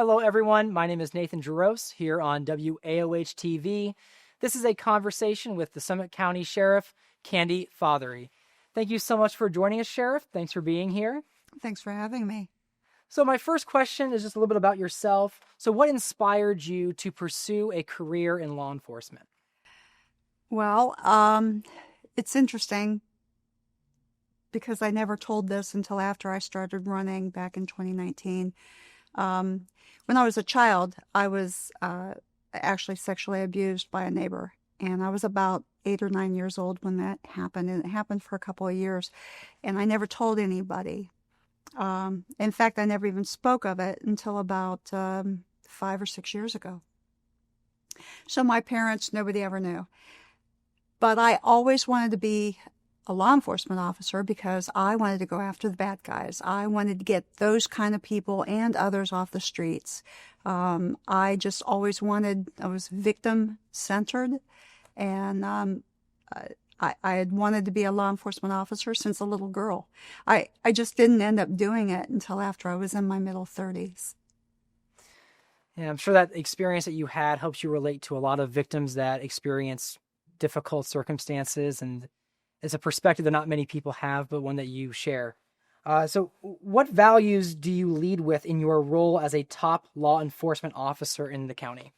Hello, everyone. My name is Nathan Jarosz here on WAOH TV. This is a conversation with the Summit County Sheriff Kandy Fatheree. Thank you so much for joining us, Sheriff. Thanks for being here. Thanks for having me. So my first question is just a little bit about yourself. So what inspired you to pursue a career in law enforcement? Well, it's interesting because I never told this until after I started running back in 2019. When I was a child, I was actually sexually abused by a neighbor, and I was about 8 or 9 years old when that happened, and it happened for a couple of years, and I never told anybody. In fact, I never even spoke of it until about 5 or 6 years ago. So my parents, nobody ever knew. But I always wanted to be a law enforcement officer because I wanted to go after the bad guys. I wanted to get those kind of people and others off the streets. I just always I was victim-centered, and I had wanted to be a law enforcement officer since a little girl. I just didn't end up doing it until after I was in my middle 30s. And I'm sure that experience that you had helps you relate to a lot of victims that experience difficult circumstances, and it's a perspective that not many people have, but one that you share. So what values do you lead with in your role as a top law enforcement officer in the county?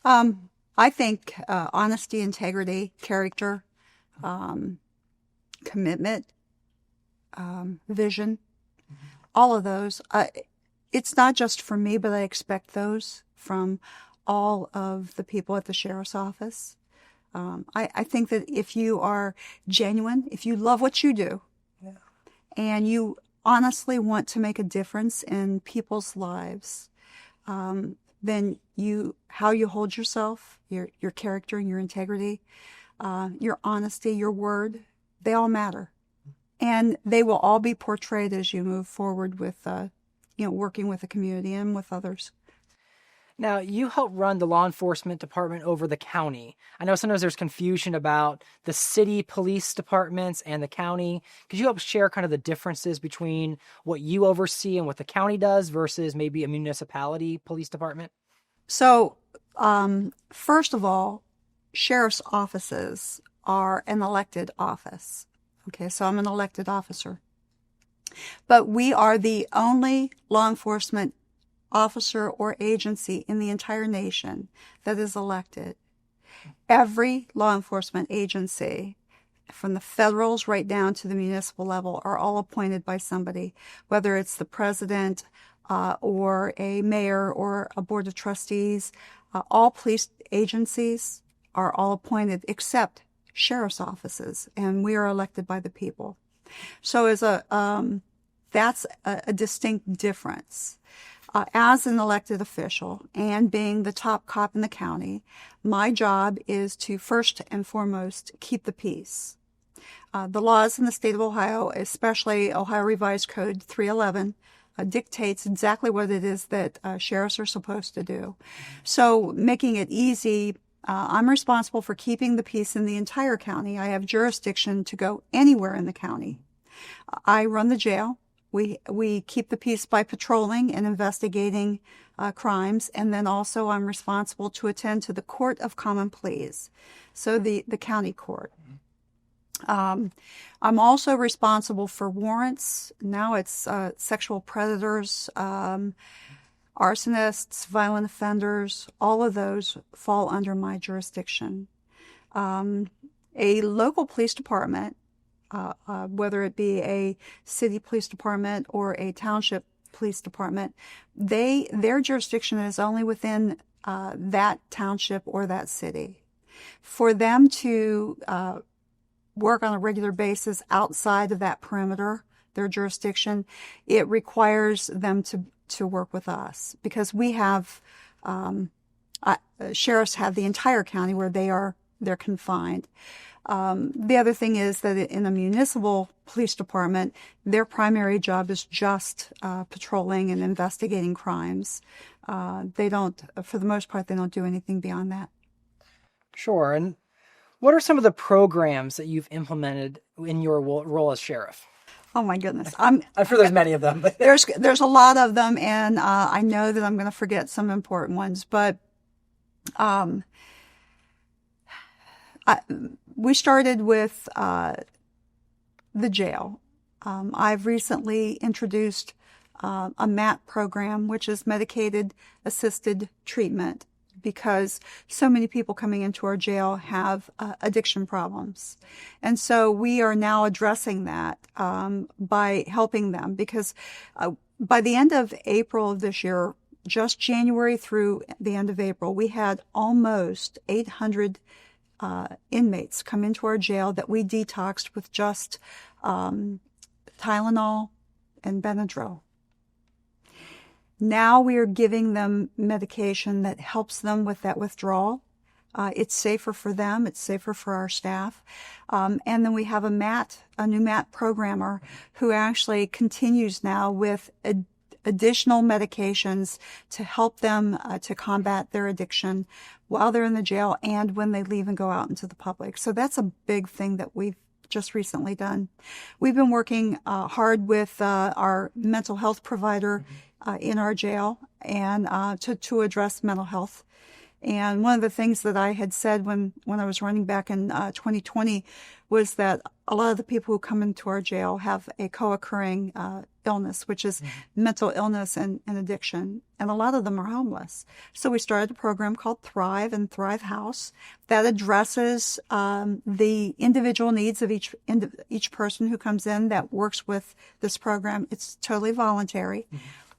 I think honesty, integrity, character, commitment, vision, all of those. It's not just for me, but I expect those from all of the people at the sheriff's office. I think that if you are genuine, if you love what you do, and you honestly want to make a difference in people's lives, then how you hold yourself, your character and your integrity, your honesty, your word, they all matter. And they will all be portrayed as you move forward with, working with the community and with others. Now, you help run the law enforcement department over the county. I know sometimes there's confusion about the city police departments and the county. Could you help share kind of the differences between what you oversee and what the county does versus maybe a municipality police department? So, first of all, sheriff's offices are an elected office. Okay, so I'm an elected officer. But we are the only law enforcement officer or agency in the entire nation that is elected. Every law enforcement agency, from the federals right down to the municipal level, are all appointed by somebody, whether it's the president or a mayor or a board of trustees. All police agencies are all appointed except sheriff's offices, and we are elected by the people. So that's a distinct difference. As an elected official and being the top cop in the county, my job is to first and foremost keep the peace. The laws in the state of Ohio, especially Ohio Revised Code 311, dictates exactly what it is that sheriffs are supposed to do. So making it easy, I'm responsible for keeping the peace in the entire county. I have jurisdiction to go anywhere in the county. I run the jail. We keep the peace by patrolling and investigating crimes, and then also I'm responsible to attend to the Court of Common Pleas, so the county court. I'm also responsible for warrants. Now it's sexual predators, arsonists, violent offenders, all of those fall under my jurisdiction. A local police department, whether it be a city police department or a township police department, their jurisdiction is only within that township or that city. For them to work on a regular basis outside of that perimeter, their jurisdiction, it requires them to work with us, because we have sheriffs have the entire county where they're confined. The other thing is that in a municipal police department, their primary job is just patrolling and investigating crimes. They don't, for the most part, they don't do anything beyond that. Sure. And what are some of the programs that you've implemented in your role as sheriff? Oh my goodness. I'm sure there's many of them. But There's a lot of them, and I know that I'm going to forget some important ones, but we started with the jail. I've recently introduced a MAT program, which is medicated assisted treatment, because so many people coming into our jail have addiction problems. And so we are now addressing that by helping them, because by the end of April of this year, just January through the end of April, we had almost 800 inmates come into our jail that we detoxed with just Tylenol and Benadryl. Now we are giving them medication that helps them with that withdrawal. It's safer for them. It's safer for our staff. And then we have a new MAT programmer who actually continues now with additional medications to help them to combat their addiction while they're in the jail and when they leave and go out into the public. So that's a big thing that we've just recently done. We've been working hard with our mental health provider in our jail and to address mental health. And one of the things that I had said when I was running back in 2020 was that a lot of the people who come into our jail have a co-occurring illness, which is mental illness and addiction. And a lot of them are homeless. So we started a program called Thrive and Thrive House that addresses the individual needs of each person who comes in that works with this program. It's totally voluntary.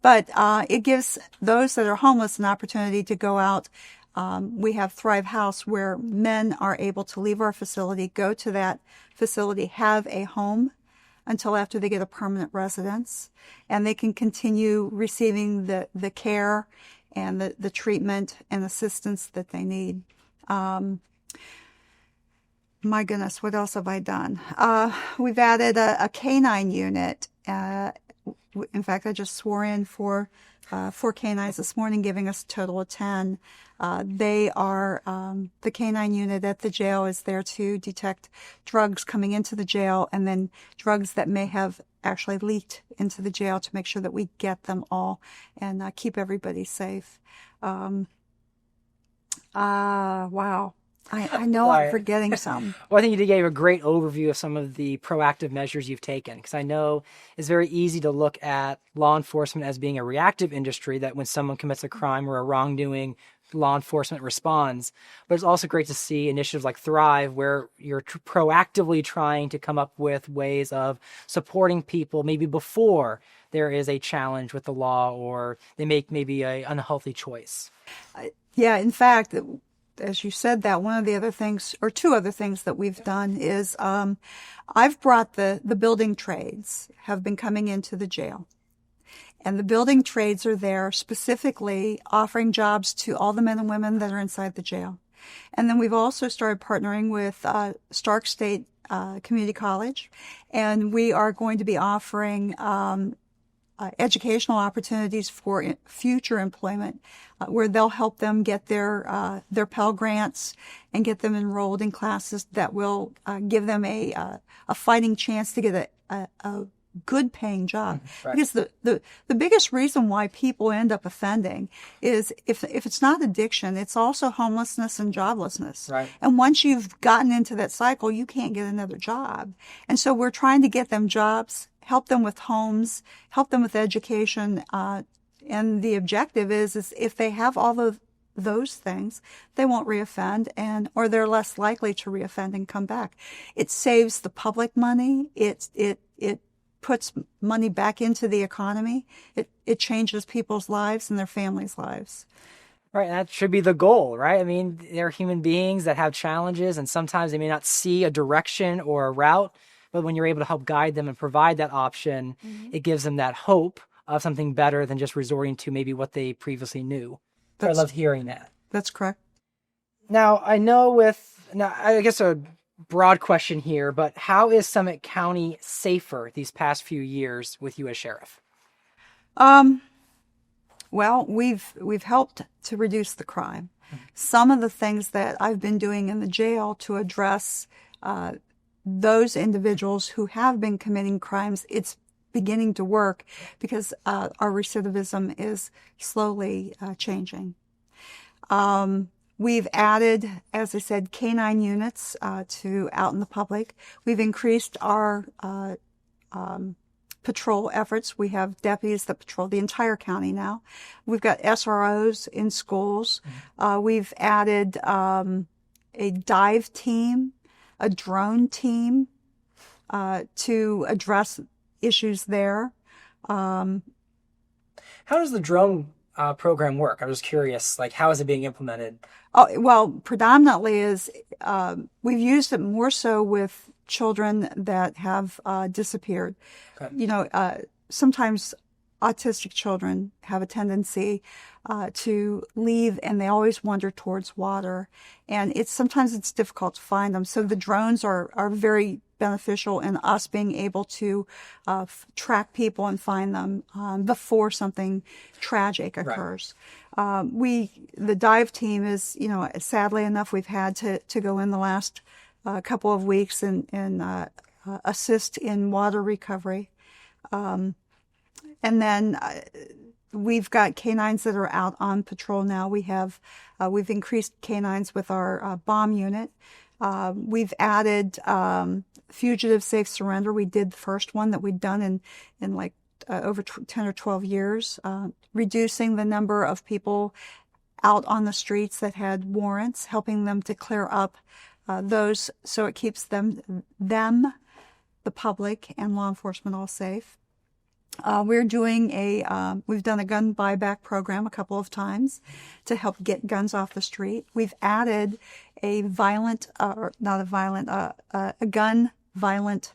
But it gives those that are homeless an opportunity to go out. We have Thrive House, where men are able to leave our facility, go to that facility, have a home until after they get a permanent residence, and they can continue receiving the care and the treatment and assistance that they need. My goodness, what else have I done? We've added a canine unit. In fact, I just swore in for 4 canines this morning, giving us a total of 10. They are, the canine unit at the jail is there to detect drugs coming into the jail and then drugs that may have actually leaked into the jail to make sure that we get them all and keep everybody safe. Wow. I know I'm forgetting some. Well, I think you gave a great overview of some of the proactive measures you've taken, because I know it's very easy to look at law enforcement as being a reactive industry, that when someone commits a crime or a wrongdoing, law enforcement responds. But it's also great to see initiatives like Thrive, where you're proactively trying to come up with ways of supporting people maybe before there is a challenge with the law or they make maybe an unhealthy choice. Yeah, in fact, as you said that, one of the other things, or 2 other things that we've done is I've brought the building trades have been coming into the jail. And the building trades are there specifically offering jobs to all the men and women that are inside the jail. And then we've also started partnering with Stark State Community College, and we are going to be offering educational opportunities for future employment, where they'll help them get their Pell Grants and get them enrolled in classes that will give them a fighting chance to get a good paying job. Right. Because the biggest reason why people end up offending is if it's not addiction, it's also homelessness and joblessness. Right. And once you've gotten into that cycle, you can't get another job. And so we're trying to get them jobs, help them with homes, help them with education. And the objective is if they have all of those things, they won't reoffend or they're less likely to reoffend and come back. It saves the public money. It puts money back into the economy. It changes people's lives and their families' lives. Right, that should be the goal, right? I mean, they're human beings that have challenges, and sometimes they may not see a direction or a route, but when you're able to help guide them and provide that option, it gives them that hope of something better than just resorting to maybe what they previously knew. So I loved hearing that. That's correct. Now, I guess a broad question here, but how is Summit County safer these past few years with you as sheriff? Well, we've helped to reduce the crime. Some of the things that I've been doing in the jail to address those individuals who have been committing crimes, it's beginning to work because our recidivism is slowly changing. We've added, as I said, canine units to out in the public. We've increased our patrol efforts. We have deputies that patrol the entire county now. We've got SROs in schools. We've added a dive team, a drone team to address issues there. How does the drone program work? I'm just curious, like, how is it being implemented? Oh, well, predominantly is we've used it more so with children that have disappeared. Okay. You know, sometimes autistic children have a tendency to leave, and they always wander towards water, and sometimes it's difficult to find them. So the drones are very beneficial in us being able to track people and find them before something tragic occurs. Right. The dive team is, you know, sadly enough, we've had to go in the last couple of weeks and assist in water recovery. And then we've got canines that are out on patrol now. We've increased canines with our bomb unit. We've added fugitive safe surrender. We did the first one that we'd done in like over 10 or 12 years, reducing the number of people out on the streets that had warrants, helping them to clear up those so it keeps them, the public, and law enforcement all safe. We've done a gun buyback program a couple of times to help get guns off the street. We've added a gun violent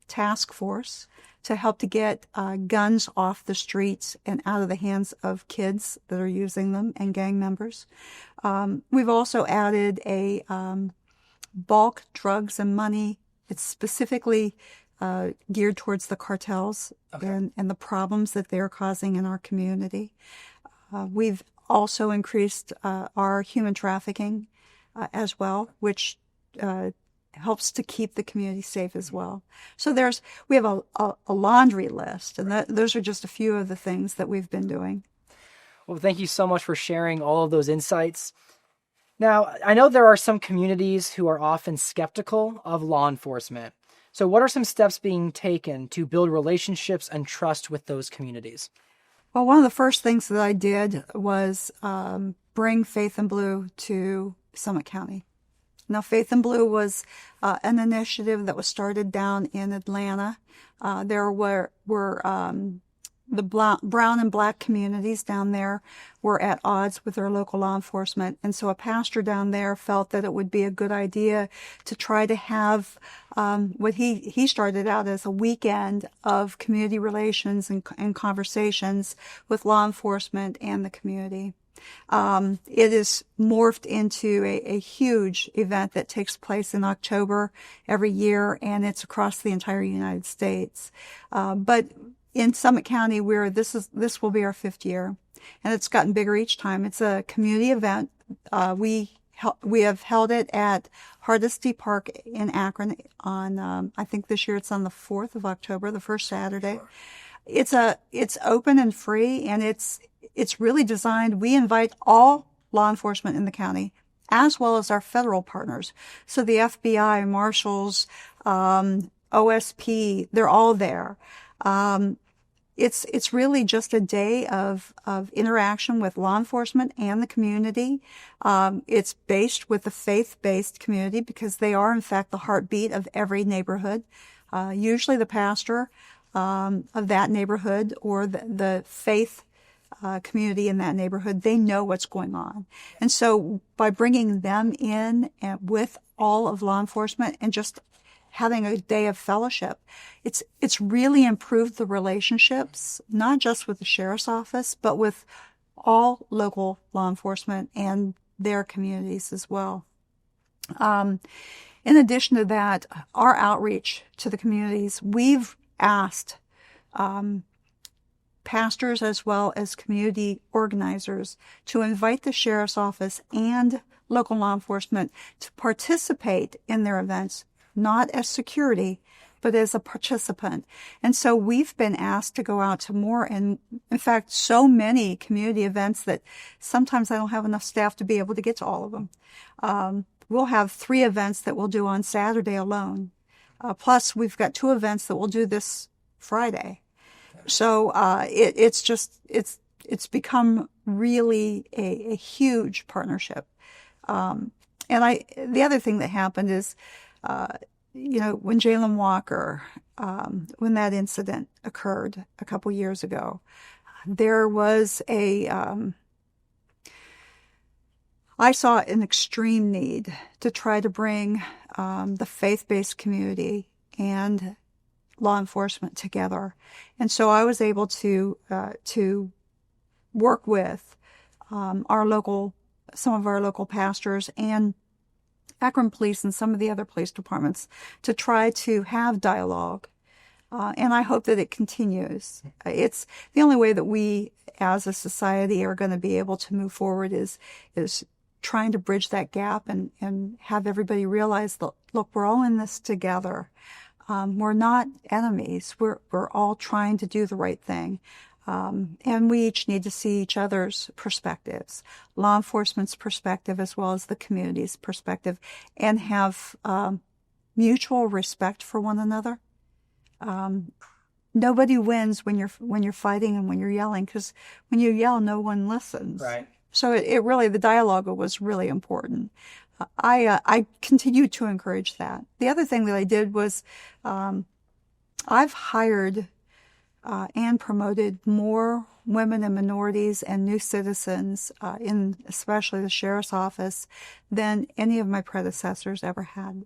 task force to help to get guns off the streets and out of the hands of kids that are using them and gang members. We've also added a bulk drugs and money. It's specifically geared towards the cartels. Okay. and the problems that they're causing in our community. We've also increased our human trafficking as well, which helps to keep the community safe as well. So we have a laundry list, and those are just a few of the things that we've been doing. Well, thank you so much for sharing all of those insights. Now, I know there are some communities who are often skeptical of law enforcement. So what are some steps being taken to build relationships and trust with those communities? Well, one of the first things that I did was bring Faith in Blue to Summit County. Now, Faith in Blue was an initiative that was started down in Atlanta. There were the brown and black communities down there were at odds with their local law enforcement. And so a pastor down there felt that it would be a good idea to try to have what he started out as a weekend of community relations and conversations with law enforcement and the community. It is morphed into a huge event that takes place in October every year, and it's across the entire United States. But in Summit County, this will be our 5th year, and it's gotten bigger each time. It's a community event. We have held it at Hardesty Park in Akron on I think this year it's on the 4th of October, the first Saturday. Sure. It's open and free, and it's really designed. We invite all law enforcement in the county, as well as our federal partners. So the FBI, marshals, OSP, they're all there. It's really just a day of interaction with law enforcement and the community. It's based with the faith-based community because they are, in fact, the heartbeat of every neighborhood. Usually the pastor of that neighborhood or the faith community in that neighborhood, they know what's going on. And so by bringing them in and with all of law enforcement and just having a day of fellowship, it's really improved the relationships, not just with the sheriff's office, but with all local law enforcement and their communities as well. In addition to that, our outreach to the communities, we've asked pastors as well as community organizers to invite the sheriff's office and local law enforcement to participate in their events, not as security, but as a participant. And so we've been asked to go out to more, and in fact, so many community events that sometimes I don't have enough staff to be able to get to all of them. We'll have 3 events that we'll do on Saturday alone. Plus, we've got 2 events that we'll do this Friday. So it's become really a huge partnership. And the other thing that happened is, when Jalen Walker, when that incident occurred a couple years ago, there was I saw an extreme need to try to bring the faith-based community and law enforcement together. And so I was able to work with some of our local pastors and Akron Police and some of the other police departments to try to have dialogue. And I hope that it continues. It's the only way that we as a society are going to be able to move forward is trying to bridge that gap and have everybody realize that, look, we're all in this together. We're not enemies. We're all trying to do the right thing. And we each need to see each other's perspectives, law enforcement's perspective as well as the community's perspective, and have mutual respect for one another. Nobody wins when you're fighting and when you're yelling, because when you yell, no one listens. Right. So it really, the dialogue was really important. I continue to encourage that. The other thing that I did was I've hired and promoted more women and minorities and new citizens in especially the sheriff's office than any of my predecessors ever had.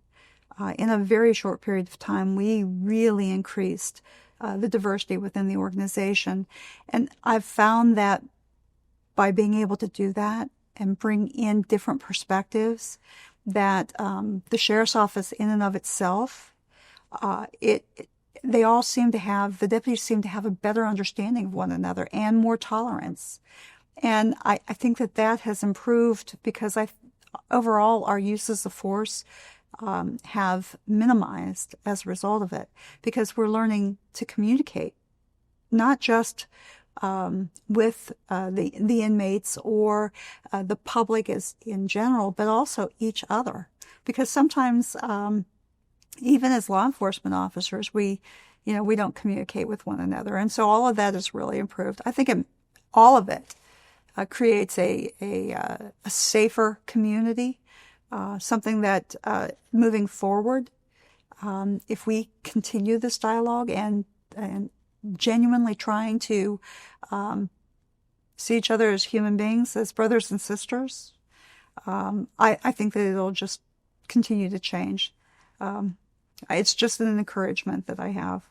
In a very short period of time, we really increased the diversity within the organization. And I've found that by being able to do that and bring in different perspectives, that the sheriff's office in and of itself, they all seem to have, the deputies seem to have a better understanding of one another and more tolerance. And I think that has improved because overall our uses of force have minimized as a result of it, because we're learning to communicate, not just with the inmates or the public as in general, but also each other. Because sometimes, even as law enforcement officers, we don't communicate with one another, and so all of that has really improved. I think all of it creates a safer community, something that moving forward, if we continue this dialogue and genuinely trying to see each other as human beings, as brothers and sisters, I think that it'll just continue to change. It's just an encouragement that I have.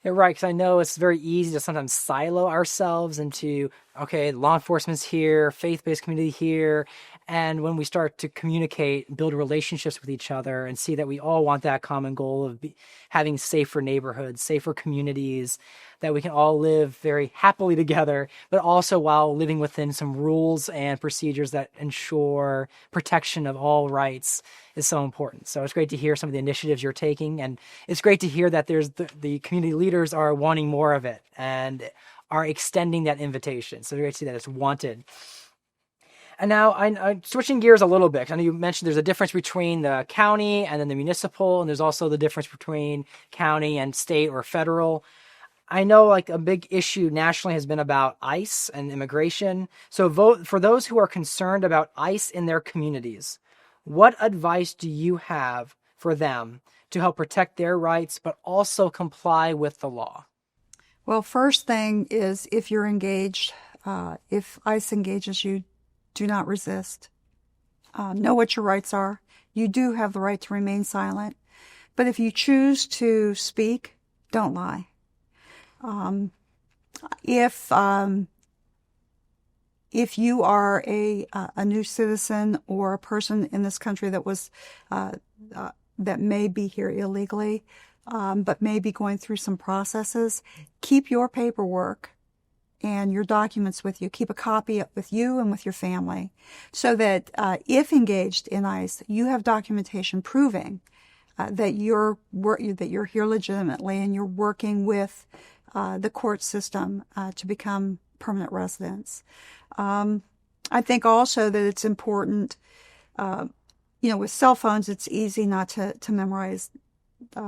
Yeah, right, because I know it's very easy to sometimes silo ourselves into, okay, law enforcement's here, faith-based community here, and when we start to communicate, build relationships with each other, and see that we all want that common goal of having safer neighborhoods, safer communities, that we can all live very happily together, but also while living within some rules and procedures that ensure protection of all rights is so important. So it's great to hear some of the initiatives you're taking, and it's great to hear that there's the community leaders are wanting more of it and are extending that invitation. So it's great to see that it's wanted. And now I'm switching gears a little bit, 'cause I know you mentioned there's a difference between the county and then the municipal, and there's also the difference between county and state or federal. I know like a big issue nationally has been about ICE and immigration. So for those who are concerned about ICE in their communities, what advice do you have for them to help protect their rights, but also comply with the law? Well, first thing is, if you're engaged, if ICE engages you, do not resist. Know what your rights are. You do have the right to remain silent. But if you choose to speak, don't lie. If you are a new citizen or a person in this country that was that may be here illegally, but may be going through some processes, keep your paperwork and your documents with you. Keep a copy with you and with your family, so that if engaged in ICE, you have documentation proving that you're here legitimately and you're working with the court system to become permanent residents. I think also that it's important, with cell phones, it's easy not to memorize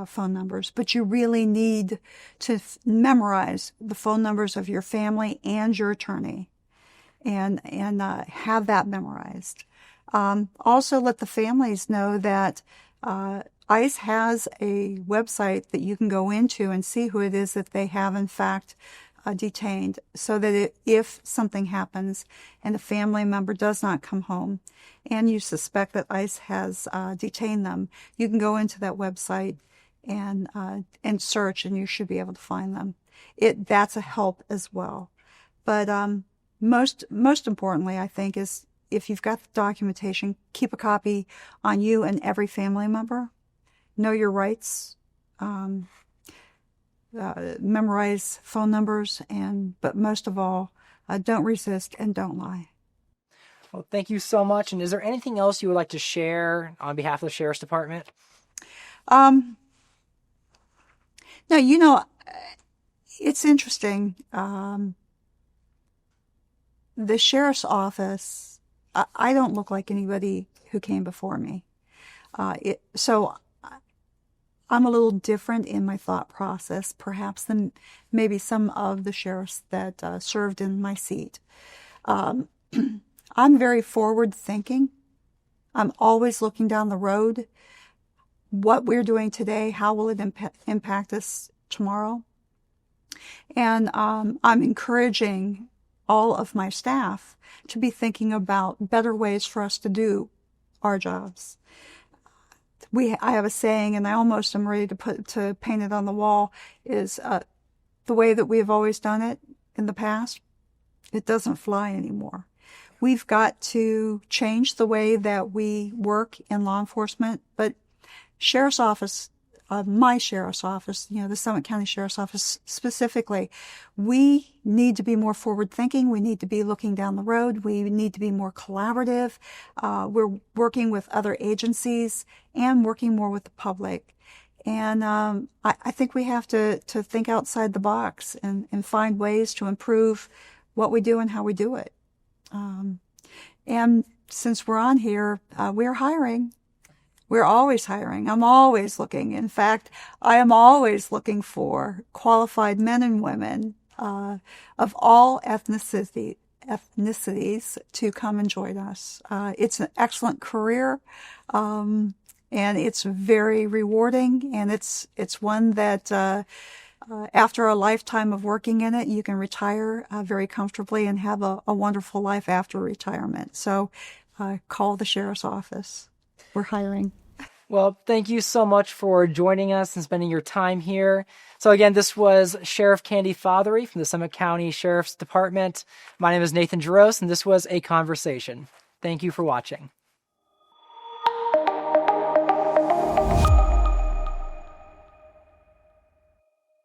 phone numbers, but you really need to memorize the phone numbers of your family and your attorney, and have that memorized. Also, let the families know that ICE has a website that you can go into and see who it is that they have in fact detained, so that if something happens and a family member does not come home and you suspect that ICE has detained them, you can go into that website and search, and you should be able to find them. That's a help as well. But most importantly, I think, is if you've got the documentation, keep a copy on you and every family member. Know your rights. Memorize phone numbers, but most of all, don't resist and don't lie. Well, thank you so much. And is there anything else you would like to share on behalf of the Sheriff's Department? No, it's interesting. The Sheriff's Office, I don't look like anybody who came before me. So I'm a little different in my thought process, perhaps, than maybe some of the sheriffs that served in my seat. I'm very forward thinking. I'm always looking down the road. What we're doing today, how will it impact us tomorrow? And I'm encouraging all of my staff to be thinking about better ways for us to do our jobs. I have a saying, and I almost am ready to paint it on the wall, is the way that we have always done it in the past, it doesn't fly anymore. We've got to change the way that we work in law enforcement, but Sheriff's Office, my Sheriff's Office, the Summit County Sheriff's Office specifically, we need to be more forward-thinking. We need to be looking down the road. We need to be more collaborative. We're working with other agencies and working more with the public. And I think we have to think outside the box and find ways to improve what we do and how we do it. And since we're on here, we're hiring. We're always hiring. I'm always looking. In fact, I am always looking for qualified men and women of all ethnicities to come and join us. It's an excellent career, and it's very rewarding, and it's one that after a lifetime of working in it, you can retire very comfortably and have a wonderful life after retirement. So call the Sheriff's Office. We're hiring. Well, thank you so much for joining us and spending your time here. So again, this was Sheriff Kandy Fatheree from the Summit County Sheriff's Department. My name is Nathan Jarosz, and this was A Conversation. Thank you for watching.